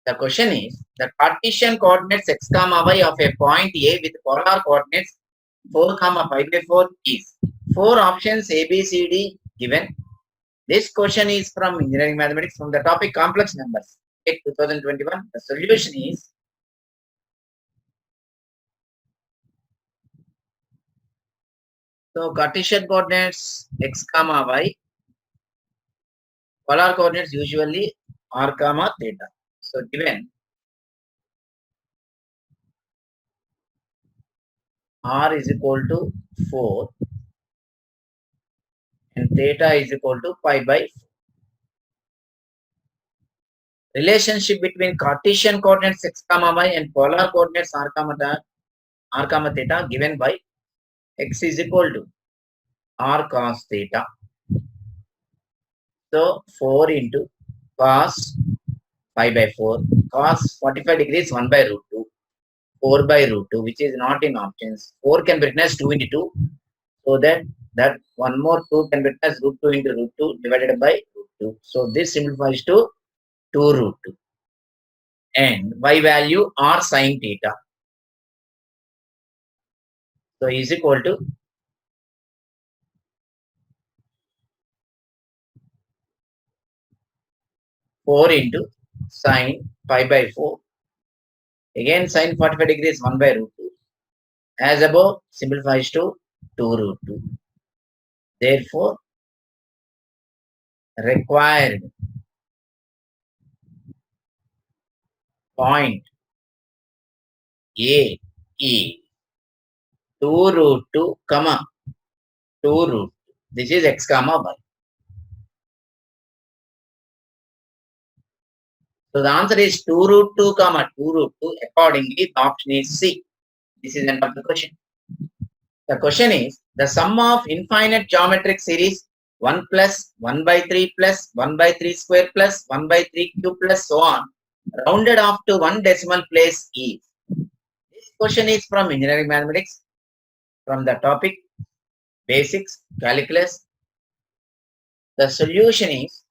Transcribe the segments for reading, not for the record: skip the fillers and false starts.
The question is the Cartesian coordinates x comma y of a point A with polar coordinates 4 comma 5 by 4 is 4 options A, B, C, D given. This question is from engineering mathematics from the topic complex numbers. 2021. The solution is so Cartesian coordinates x comma y, polar coordinates usually r comma theta. So given r is equal to 4 and theta is equal to pi by 4. Relationship between Cartesian coordinates x comma y and polar coordinates r comma theta given by x is equal to r cos theta. So 4 into cos pi by 4, cos 45 degrees 1 by root 2, 4 by root 2, which is not in options. 4 can be written as 2 into 2. So that one more 2 can be written as root 2 into root 2 divided by root 2. So this simplifies to 2 root 2. And y value r sin theta. So is equal to 4 into sine pi by 4. Again sine 45 degrees 1 by root 2. As above simplifies to 2 root 2. Therefore, required point A is 2 root 2 comma 2 root 2. This is x comma y. So the answer is 2 root 2 comma 2 root 2. Accordingly, the option is C. This is the end of the question. The question is the sum of infinite geometric series 1 plus 1 by 3 plus 1 by 3 square plus 1 by 3 cube plus so on rounded off to one decimal place is. This question is from engineering mathematics from the topic basics calculus. The solution is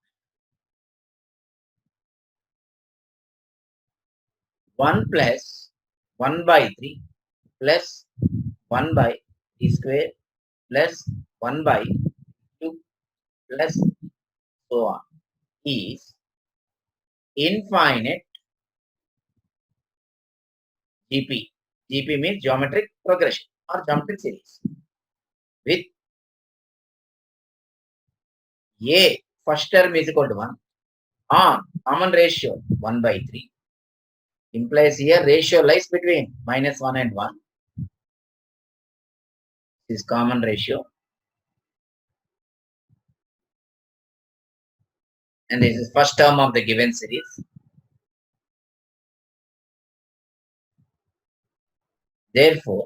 1 plus 1 by 3 plus 1 by 3 square plus 1 by 2 plus so on is infinite GP. GP means geometric progression or geometric series with A first term is equal to 1 on common ratio 1 by 3 implies here ratio lies between minus 1 and 1. This is common ratio and this is first term of the given series. Therefore,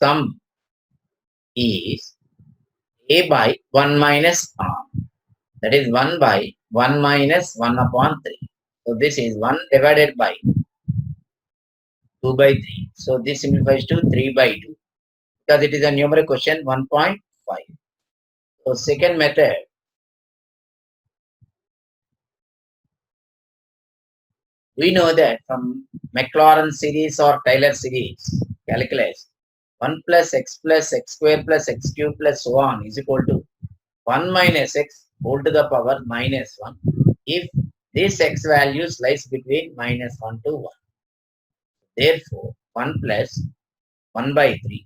sum is A by 1 minus r. That is 1 by 1 minus 1 upon 3. So this is 1 divided by 2 by 3. So this simplifies to 3 by 2. Because it is a numeric question 1.5. So second method. We know that from Maclaurin series or Taylor series calculus 1 plus x square plus x cube plus so on is equal to 1 minus x whole to the power minus 1 if this x values lies between minus 1 to 1. Therefore, 1 plus 1 by 3.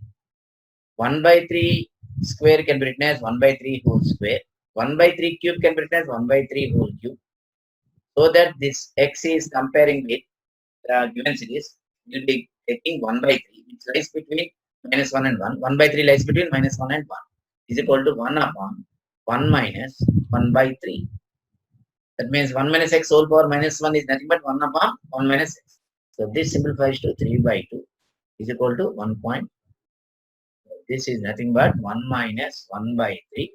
1 by 3 square can be written as 1 by 3 whole square. 1 by 3 cube can be written as 1 by 3 whole cube. So that this x is comparing with the given series, we will be taking 1 by 3 which lies between minus 1 and 1. 1 by 3 lies between minus 1 and 1 is equal to 1 upon 1 minus 1 by 3. That means 1 minus x whole power minus 1 is nothing but 1 upon 1 minus x. So this simplifies to 3 by 2 is equal to 1 point. This is nothing but 1 minus 1 by 3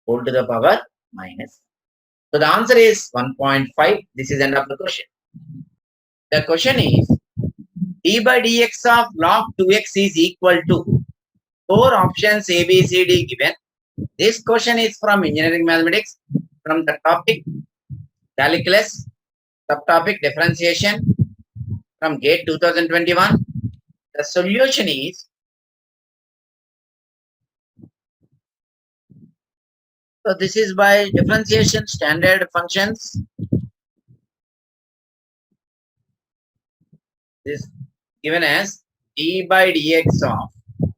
whole to the power minus. So the answer is 1.5. This is end of the question. The question is d by dx of log 2x is equal to 4 options A, B, C, D given. This question is from engineering mathematics from the topic calculus Subtopic differentiation from GATE 2021. The solution is, so this is by differentiation standard functions. This given as d by dx of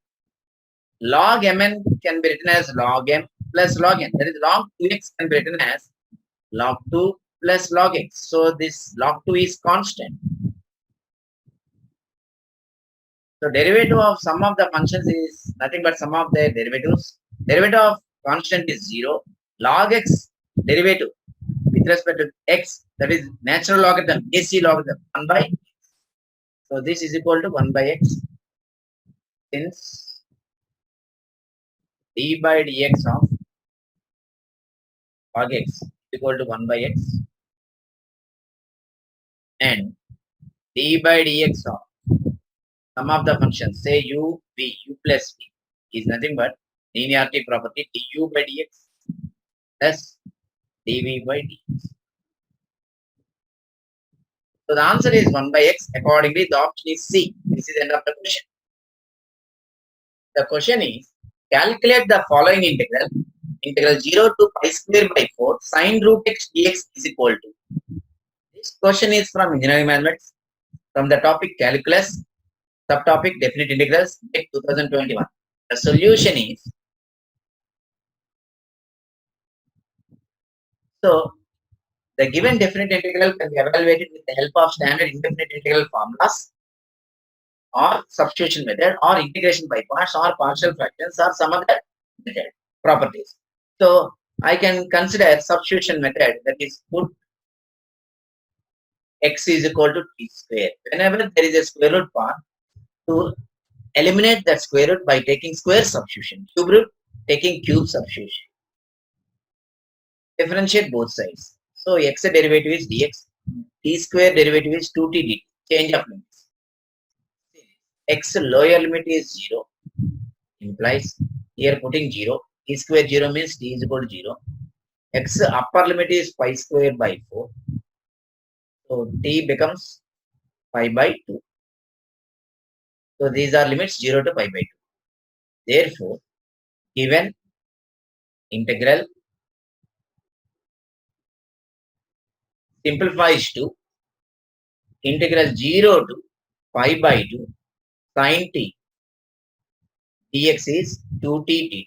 log mn can be written as log m plus log n. That is log 2x can be written as log 2 plus log x. So this log 2 is constant. So derivative of sum of the functions is nothing but sum of their derivatives. Derivative of constant is 0. Log x derivative with respect to x, that is natural logarithm, AC logarithm, 1 by. So this is equal to 1 by x, since d by dx of log x is equal to 1 by x, and d by dx of sum of the functions, say u plus v, is nothing but linearity property du by dx plus dv by dx. So the answer is 1 by x. Accordingly, the option is C. This is the end of the question. The question is, calculate the following integral. Integral 0 to pi square by 4 sine root x dx is equal to. This question is from engineering mathematics, from the topic calculus, subtopic definite integrals, 2021. The solution is, so the given definite integral can be evaluated with the help of standard indefinite integral formulas, or substitution method, or integration by parts, or partial fractions, or some other method properties. So I can consider substitution method, that is put x is equal to t square. Whenever there is a square root part, to eliminate that square root by taking square substitution, cube root taking cube substitution. Differentiate both sides. So x derivative is dx, t square derivative is 2t dt, change of limits. X lower limit is 0, implies here putting 0, t square 0 means t is equal to 0. X upper limit is pi square by 4. So t becomes pi by 2. So these are limits 0 to pi by 2. Therefore, given integral simplifies to integral 0 to pi by 2 sine t dx is 2t dt.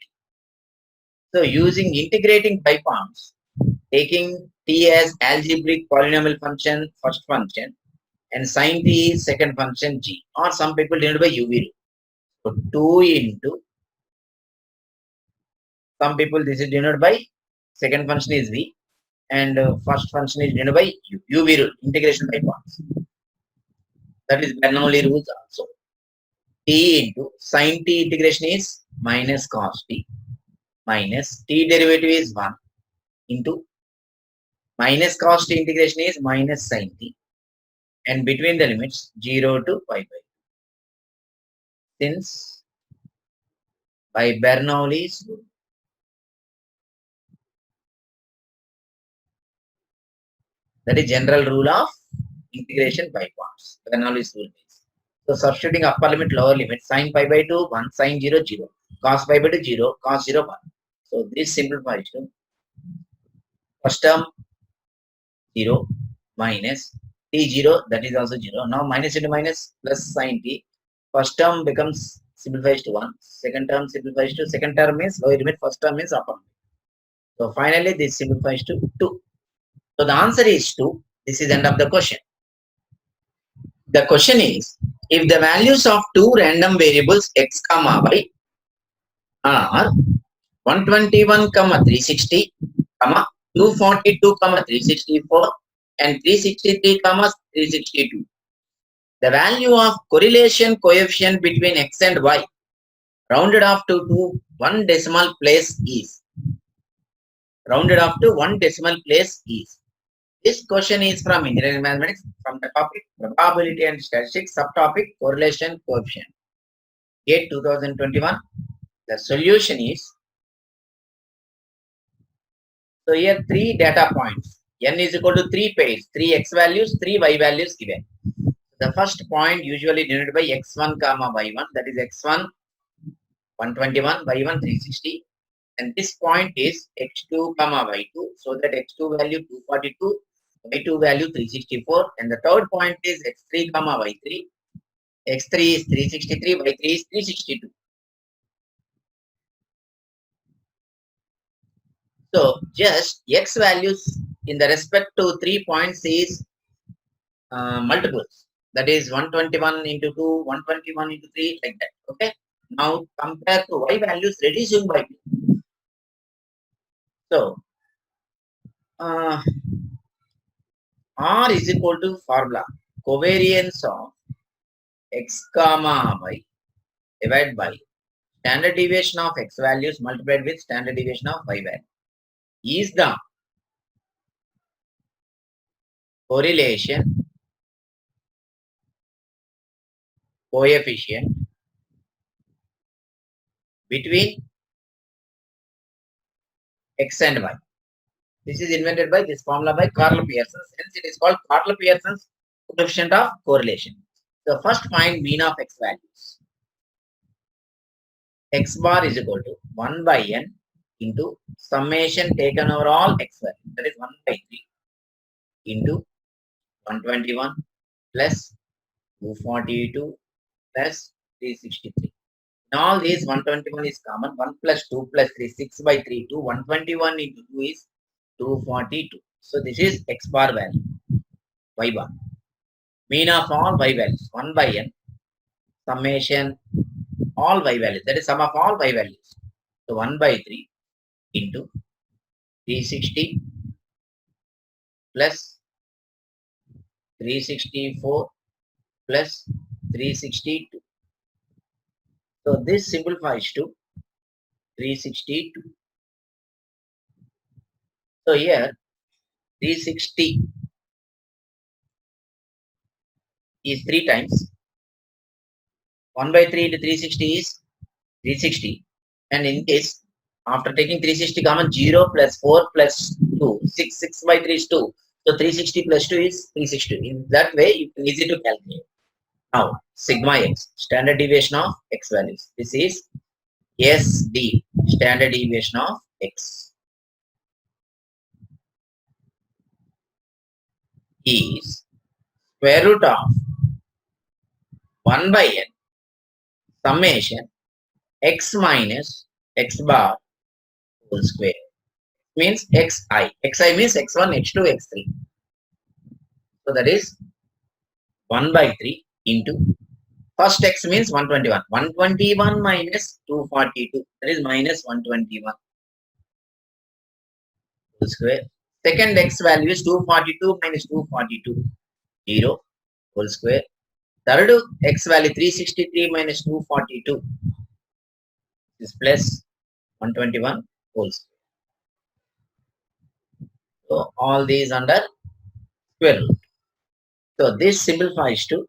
So using integrating by parts, taking t as algebraic polynomial function, first function, and sine t is second function g, or some people denote by uv rule. So 2 into, some people this is denoted by second function is v, and first function is denoted by uv rule, integration by parts. That is Bernoulli rules also. T into sine t integration is minus cos t, minus t derivative is 1 into minus cos t integration is minus sine t, and between the limits 0 to pi by. Since by Bernoulli's rule. That is general rule of integration by parts. Bernoulli's rule is. So substituting upper limit, lower limit, sine pi by 2, 1, sine 0, 0, cos pi by 2, 0, cos 0, 1. So this simplifies to first term 0 minus t0, that is also 0. Now minus into minus plus sine t. First term becomes simplifies to 1. Second term simplifies to, second term means lower limit, first term means upper limit. So finally this simplifies to 2. So the answer is 2. This is the end of the question. The question is, if the values of two random variables x comma y are 121 comma 360 comma 242 comma 364 and 363 comma 362, the value of correlation coefficient between x and y rounded off to one decimal place is. This question is from engineering mathematics, from the topic probability and statistics, subtopic correlation coefficient. GATE 2021. The solution is, so here 3 data points n is equal to 3 pairs, 3 x values, 3 y values given. The first point usually denoted by x1 comma y1, that is x1 121, y1 360, and this point is x2 comma y2, so that x2 value 242, y2 value 364, and the third point is x3 comma y3, x3 is 363, y3 is 362. So just x values in the respect to 3 points is multiples. That is 121 into 2, 121 into 3, like that. Okay. Now compare to y values reducing by 2. So R is equal to formula covariance of x comma y divided by standard deviation of x values multiplied with standard deviation of y value is the correlation coefficient between x and y. This is invented by this formula by Karl Pearson. Hence, it is called Karl Pearson's coefficient of correlation. So, first find mean of x values. X bar is equal to 1 by n into summation taken over all x values. That is 1 by 3 into 121 plus 242 plus 363. In all these, 121 is common. 1 plus 2 plus 3, 6 by 3, 2. 121 into 2 is 242. So this is x bar value, y bar. Mean of all y values, 1 by n, summation all y values, that is sum of all y values. So 1 by 3 into 360 plus 364 plus 362. So this simplifies to 362. So here 360 is 3 times. 1 by 3 into 360 is 360. And in this, after taking 360 common, 0 plus 4 plus 2, 6, 6 by 3 is 2. So 360 plus 2 is 360. In that way, you can easy to calculate. Now, sigma x, standard deviation of x values. This is SD, standard deviation of x, is square root of 1 by n summation x minus x bar whole square. Means xi. Xi means x1, x2, x3. So that is 1 by 3 into first x means 121. 121 minus 242. That is minus 121 whole square. Second x value is 242 minus 242. 0 whole square. Third x value 363 minus 242 is plus 121 whole square. So all these under square root. So this simplifies to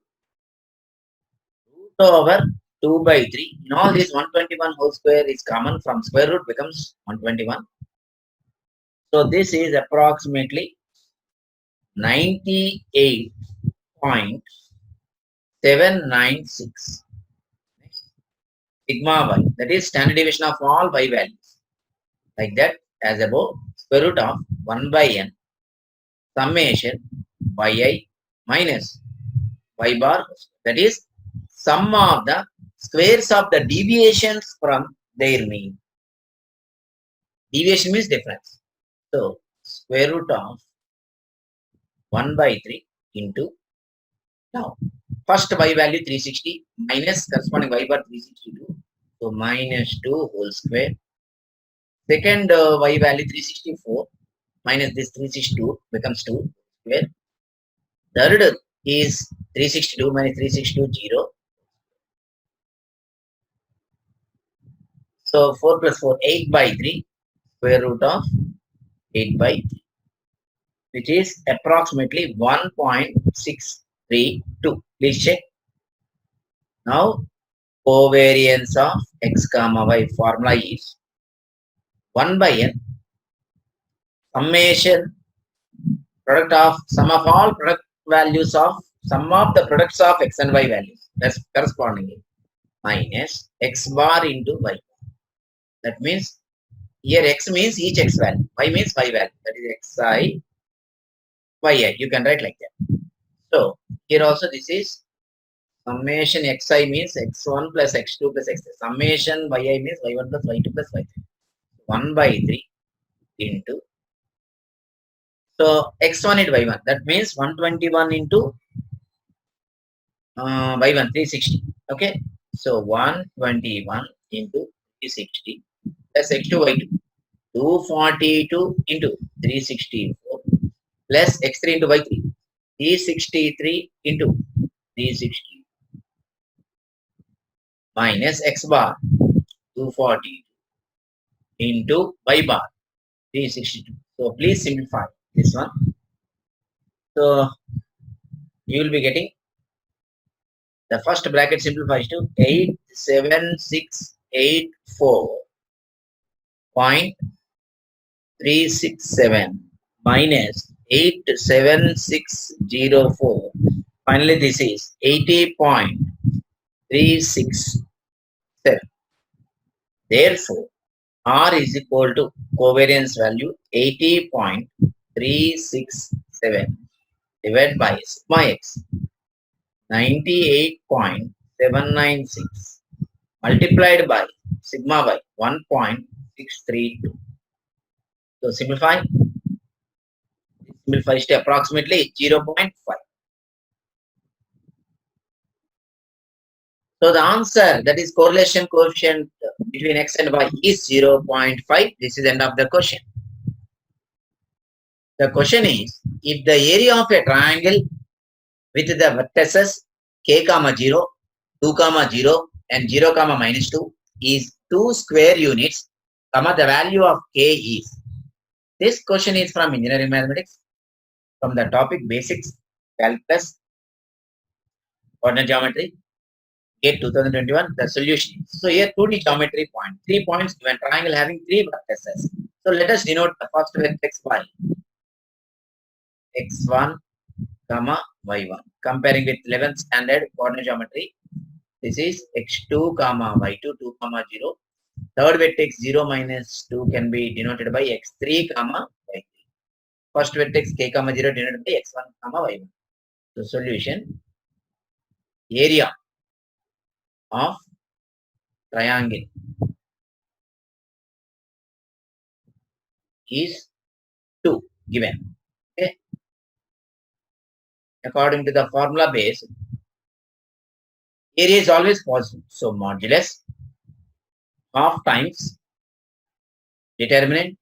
root over 2 by 3. In all this 121 whole square is common, from square root becomes 121. So this is approximately 98.796 sigma y. That is standard deviation of all y values. Like that, as above, square root of 1 by n summation yi minus y bar. That is sum of the squares of the deviations from their mean. Deviation means difference. So square root of 1 by 3 into, now first y value 360 minus corresponding y bar 362. So minus 2 whole square. Second y value 364 minus this 362 becomes 2 square. Third is 362 minus 362, 0. So 4 plus 4, 8 by 3, square root of 8 by 3, which is approximately 1.632. Please check. Now, covariance of x comma y formula is 1 by n summation product of sum of all product values of sum of the products of x and y values. That's correspondingly minus x bar into y. That means here x means each x value, y means y value. That is xi, yi. You can write like that. So here also this is summation xi means x1 plus x2 plus x3. Summation yi means y1 plus y2 plus y3. 1 by 3 into. So x1 into y1. That means 121 into y1 360. Okay. So 121 into 360 plus x2 y2. 242 into 364 plus x3 into y3. 363 into 360 minus x bar 240 into y bar 362. So please simplify this one. So you will be getting the first bracket simplifies to 87684.367 minus 87604. Finally, this is 80.367. Therefore, R is equal to covariance value 80.367 divided by sigma x 98.796 multiplied by sigma y 1.632. So simplify to approximately 0.5. So the answer, that is correlation coefficient between x and y, is 0.5. This is the end of the question. The question is, if the area of a triangle with the vertices k comma 0, 2 comma 0 and 0 comma minus 2 is 2 square units, comma the value of k is. This question is from engineering mathematics, from the topic basics, calculus, coordinate geometry, GATE 2021. The solution is, so here 2D geometry point, 3 points given, triangle having 3 vertices. So let us denote the first vertex by x1 comma y1. Comparing with 11th standard coordinate geometry, this is x2 comma y2 2 comma 0. Third vertex 0 minus 2 can be denoted by x3 comma y3. First vertex k comma 0 denoted by x1 comma y1. So solution, area of triangle is 2 given. Okay. According to the formula base, area is always positive. So modulus half times determinant.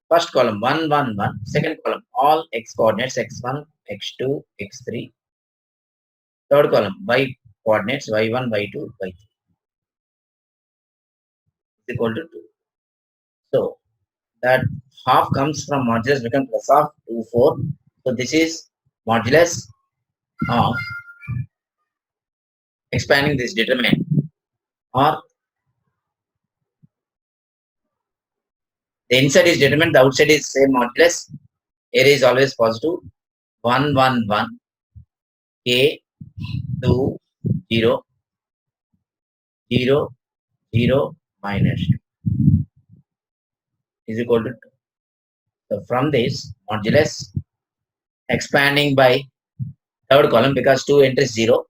First column 1 1 1. Second column all x coordinates x1 x2 x3. Third column y coordinates y1 y2 y3 is equal to 2. So that half comes from modulus become plus of 2 4. So this is modulus of expanding this determinant, or the inside is determinant, the outside is same modulus. Area is always positive. 1 1 1 k 2 0 0 0 minus 2 is equal to 2. So from this modulus expanding by third column, because 2 enters 0,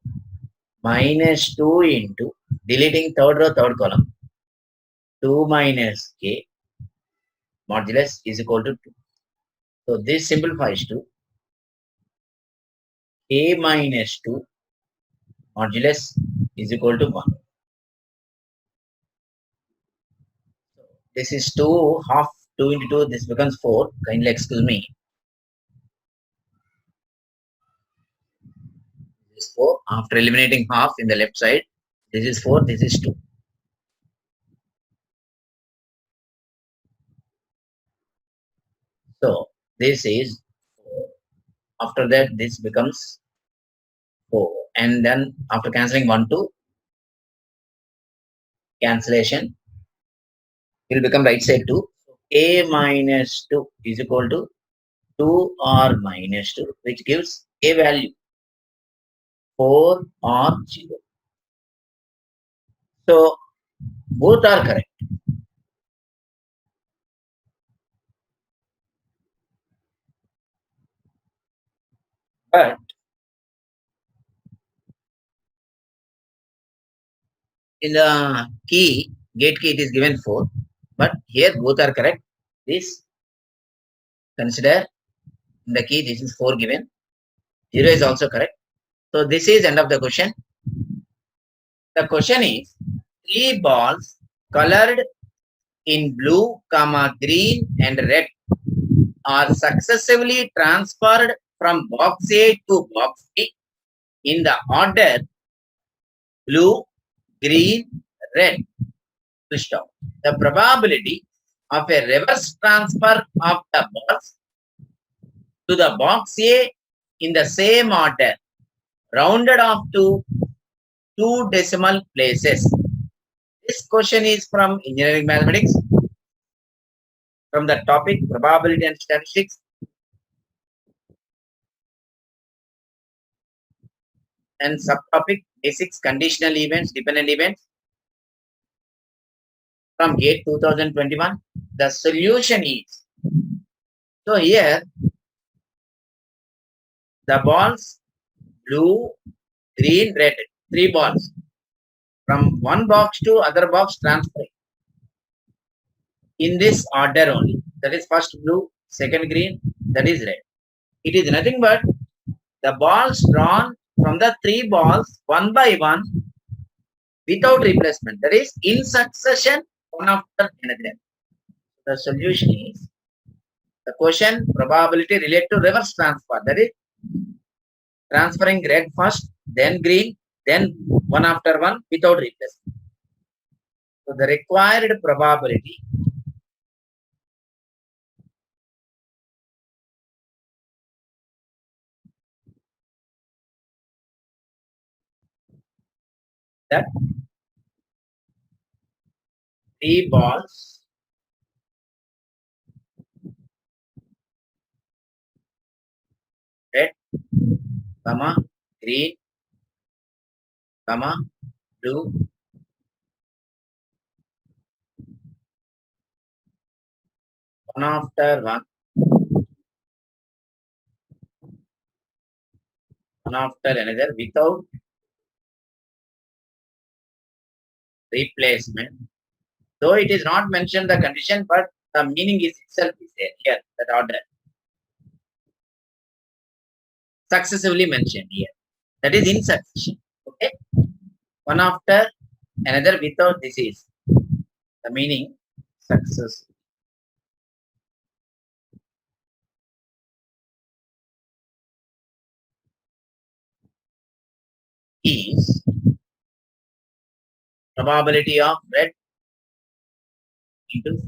minus 2 into deleting third row third column 2 minus k modulus is equal to 2. So this simplifies to k minus 2 modulus is equal to 1. So this is 2, half 2 into 2, this becomes 4. Kindly excuse me. This is 4. After eliminating half in the left side, this is 4, this is 2. So this is 4. After that, this becomes 4. And then after cancelling 1, 2, cancellation will become right side 2. So k minus 2 is equal to 2 or minus 2, which gives a value 4 or 0. So both are correct. But in the gate key, it is given 4. But here both are correct. This consider in the key, this is 4 given. 0 is also correct. So this is end of the question. The question is 3 balls colored in blue, green and red are successively transferred from box A to box B in the order blue, green, red. The probability of a reverse transfer of the balls to the box A in the same order, rounded off to 2 decimal places. This question is from engineering mathematics, from the topic probability and statistics. And subtopic basics, conditional events, dependent events, from GATE 2021. The solution is, so here the balls blue, green, red, 3 balls from one box to other box transferring in this order only. That is first blue, second green, that is red. It is nothing but the balls drawn from the 3 balls one by one without replacement. That is in succession, one after another. The solution is the question probability related to reverse transfer. That is transferring red first, then green, then one after one without replacement. So the required probability that 3 balls red, green, blue, one after one after another without replacement. Though it is not mentioned the condition, but the meaning is itself is there here, that order. Successively mentioned here. That is in succession. Okay. One after another without disease. The meaning success. Is probability of red into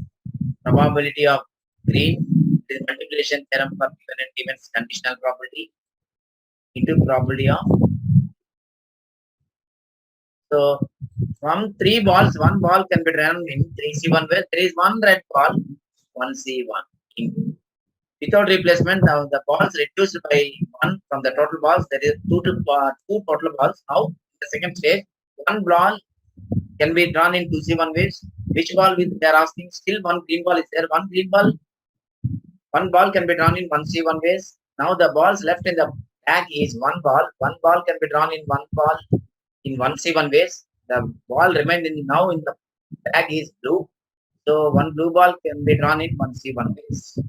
probability of green. This is multiplication theorem for given and events conditional probability into probability of. So from 3 balls, 1 ball can be drawn in 3C1 where there is 1 red ball, 1C1 in. Without replacement, now the balls reduced by 1 from the total balls. There is 2 total balls. Now, in the second stage, 1 ball can be drawn in 2C1 ways. Which ball they are asking? Still 1 green ball is there. 1 green ball. 1 ball can be drawn in 1C1 ways. Now the balls left in the bag is 1 ball. 1 ball can be drawn in 1 ball in 1C1 ways. The ball remained in now in the bag is blue. So 1 blue ball can be drawn in 1C1 ways.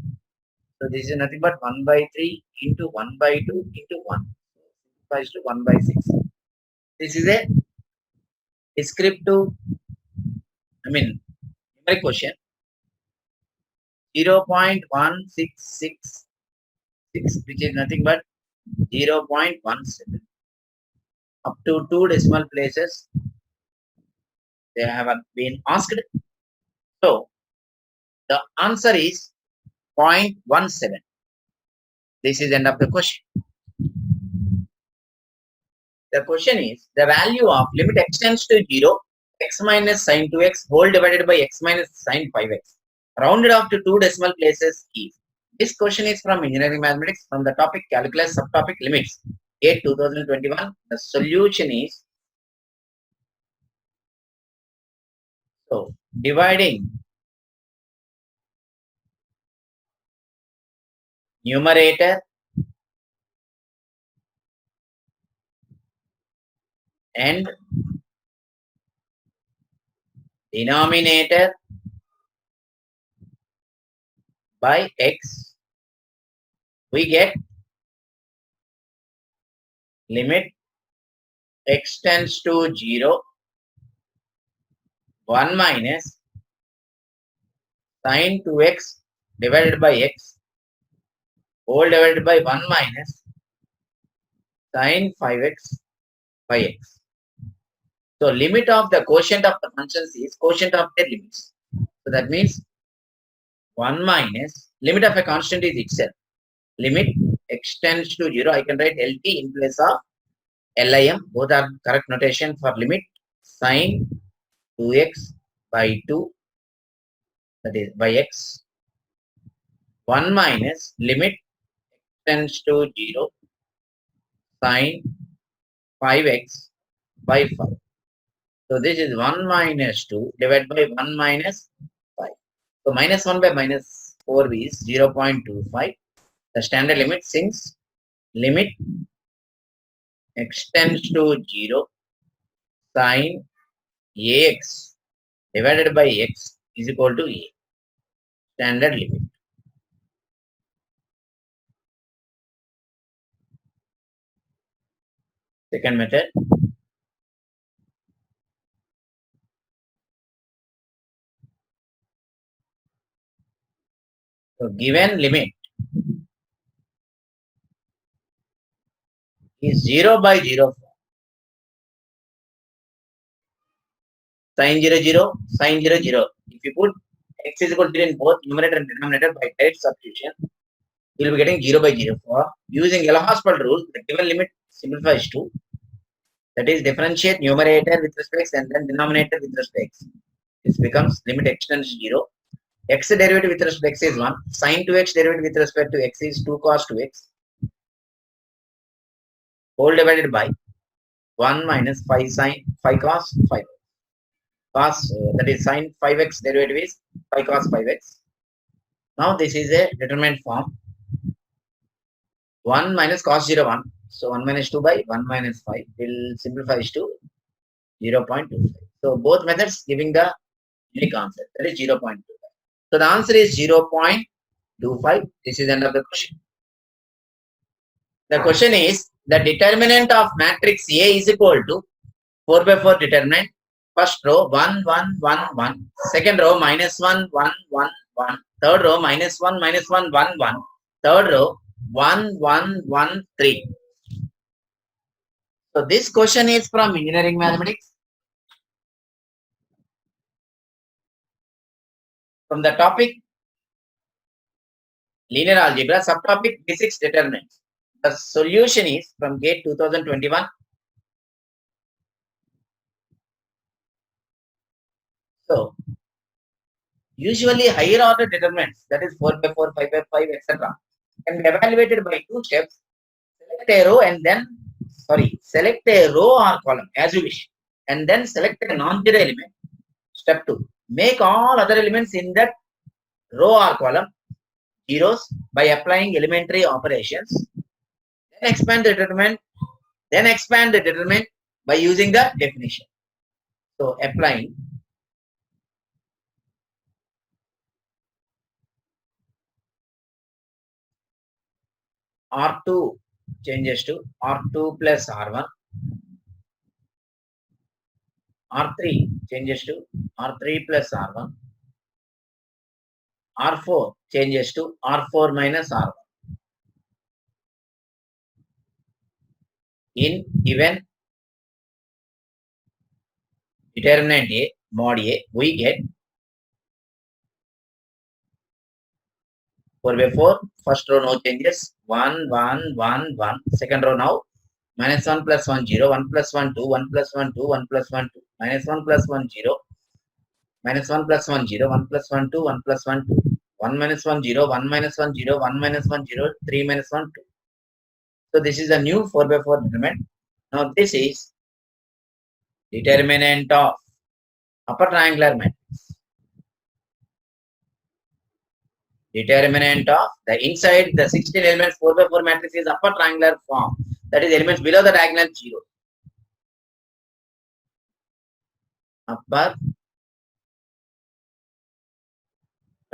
So this is nothing but 1 by 3 into 1 by 2 into 1. Equals to 1 by 6. This is a descriptive, numeric question. 0.1666, which is nothing but 0.17. Up to 2 decimal places they have been asked. So the answer is 0.17. This is end of the question. The question is the value of limit x tends to 0, x minus sine 2x whole divided by x minus sine 5x rounded off to 2 decimal places is. This question is from engineering mathematics from the topic calculus subtopic limits. 8 2021. The solution is so dividing numerator and denominator by x, we get limit x tends to 0, 1 minus sine 2x divided by x whole divided by 1 minus sine 5x by x. So limit of the quotient of the functions is quotient of their limits. So that means 1 minus limit of a constant is itself. Limit x tends to 0. I can write LT in place of LIM. Both are correct notation for limit. Sine 2x by 2, that is by x. 1 minus limit x tends to 0. Sine 5x by 5. So this is 1 minus 2 divided by 1 minus 5. So minus 1 by minus 4 is 0.25. The standard limit since limit x tends to 0 sine ax divided by x is equal to a. Standard limit. Second method. So given limit is 0 by 0 sine 0 0 sine 0 0. If you put x is equal to 0 in both numerator and denominator by direct substitution, you will be getting 0 by 0 4. Using L'Hospital rule, the given limit simplifies to, that is differentiate numerator with respect and then denominator with respect. This becomes limit x tends to 0. X derivative with respect to x is 1. Sine 2x derivative with respect to x is 2 cos 2x. Whole divided by 1 minus 5 sine 5 cos 5. Cos that is sine 5x derivative is 5 cos 5x. Now this is a determinant form. 1 minus cos 0 1. So 1 minus 2 by 1 minus 5 will simplify to 0.25. So both methods giving the unique answer, that is 0.25. So the answer is 0.25. This is the end of the question. The question is the determinant of matrix A is equal to 4 by 4 determinant. First row 1 1 1 1. Second row minus 1 1 1 1. Third row minus 1 minus 1 1 1. Third row 1 1 1 3. So this question is from engineering mathematics. From the topic linear algebra, subtopic basics determinants. The solution is from GATE 2021. So usually higher order determinants, that is 4 by 4, 5 by 5, etc., can be evaluated by two steps. Select a row and then select a row or column as you wish, and then select a non-zero element. Step 2, make all other elements in that row or column zeros by applying elementary operations. Then expand the determinant by using the definition. So applying R2 changes to R2 plus R1. R3 changes to R3 plus R1. R4 changes to R4 minus R1. In given determinant A, mod A, we get 4 by 4. First row no changes. 1, 1, 1, 1. Second row now. Minus 1 plus 1, 0. 1 plus 1, 2. 1 plus 1, 2. 1 plus 1, 2. Minus 1 plus 1, 0. Minus 1 plus 1, 0. 1 plus 1, 2. 1 plus 1, 2. 1 minus 1 0, 1 minus 1 0, 1 minus 1 0, 3 minus 1 2. So this is a new 4 by 4 determinant. Now this is determinant of upper triangular matrix. Determinant of the inside the 16 elements 4 by 4 matrix is upper triangular form. That is elements below the diagonal 0. Upper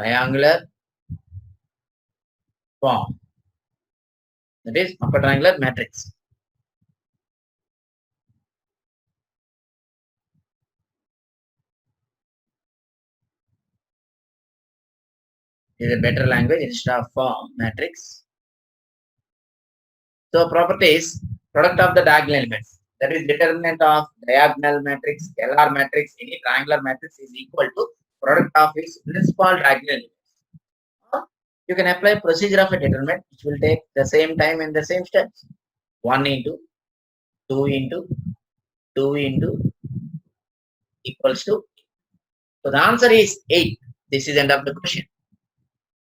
triangular form. That is upper triangular matrix. Is a better language instead of form matrix. So properties, product of the diagonal elements. That is determinant of diagonal matrix, scalar matrix, any triangular matrix is equal to product of its principal diagonal elements. You can apply procedure of a determinant which will take the same time and the same steps. 1 into 2 into 2 into equals to. So the answer is 8. This is end of the question.